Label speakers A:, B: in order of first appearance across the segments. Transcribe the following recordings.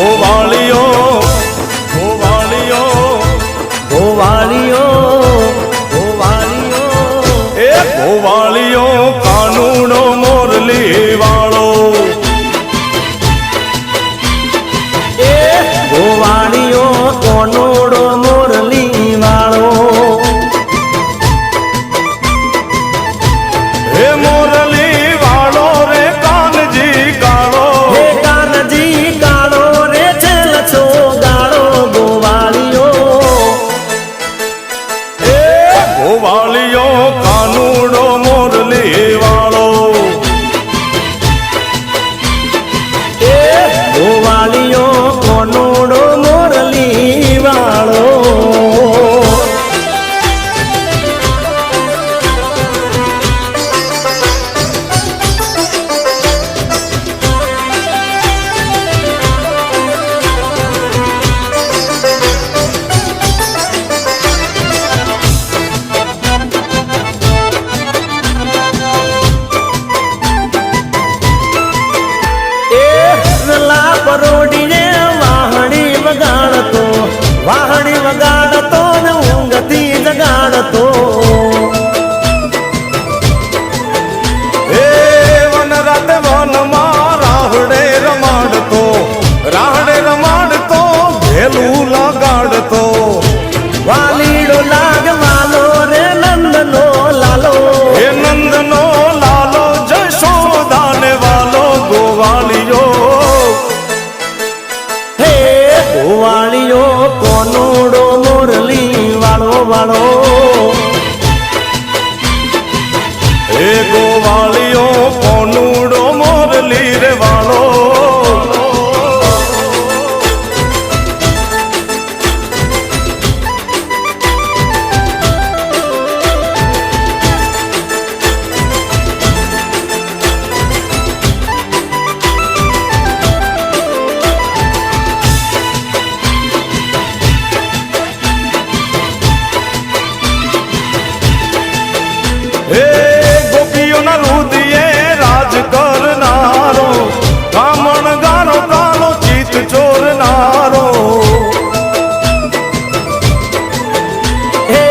A: ગોવાળિયો ગોવાળિયો
B: ગોવાળિયો ગોવાળિયો
A: એ ગોવાળિયો કાનુડો મોરલી વાળો
B: એ ગોવાળિયો કોનોડો મોરલી વાળો
A: હે મોરલી વાળો રે કાનજી કાળો
B: હે કાનજી કાળો રે છેલ છો ગાળો ગોવાળિયો
A: એ ગોવાળિયો કાનુડો મોરલી વાળો
B: એ ગોવાળિયો કોનોડો મોરલી વાળો પરોડીને વાહણી વગાડતો ને ઊંઘથી જગાડતો
A: હે વન રાતે વનમાં રાહડે રમાડતો ભેલું લગાડતો
B: વાલીડો લાગવાનો રે નંદનો લાલો
A: હે નંદનો લાલો જશોદાને વાલો ગોવાળિયો
B: હે ગોવાળિયો કોનોડો મોરલી વાળો વાળો
A: હે ગોવાળિયો કોનુડો મોરલી રે વાળો હે ગોપીઓના રુદિયે રાજ કરનારો બ્રાહ્મણ ગારો કાલો ચિત ચોરનારો
B: હે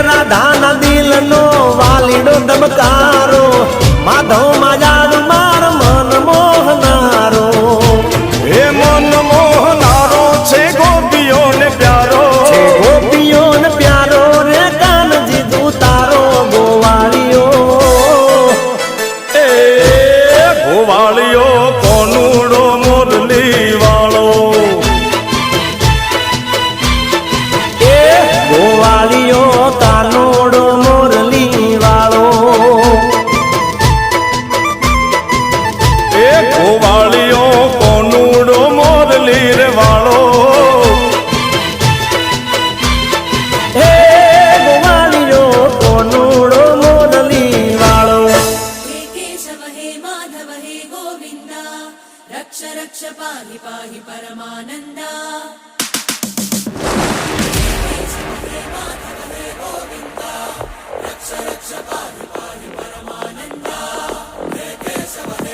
B: રાધાના દિલનો વાલીડો ધબકારો માધવ માજાડ માર મન મોહનારો
A: હે મન મોહનારો છે ગોપીઓને પ્યારો
B: છે ગોપીઓને પ્યારો રે કાનજી દૂતારો ગોવાળિયો
A: એ ગોવાળિયો કોનુડો મોરલી વાળો
B: એ ગોવાળિયો કાનોડો મોરલી વાળો
A: એ ગોવાળિયો કોનુડો મોરલી રે વાળો
B: હે ગોવાળિયો કોનોડો મોરલી વાળો
C: हे केशव हे माधव हे गोविन्दा रक्ष रक्ष पाहि पाहि परमानन्दा हे केशव हे माधव हे गोविन्दा रक्ष रक्ष पाहि पाहि परमानन्दा हे केशव हे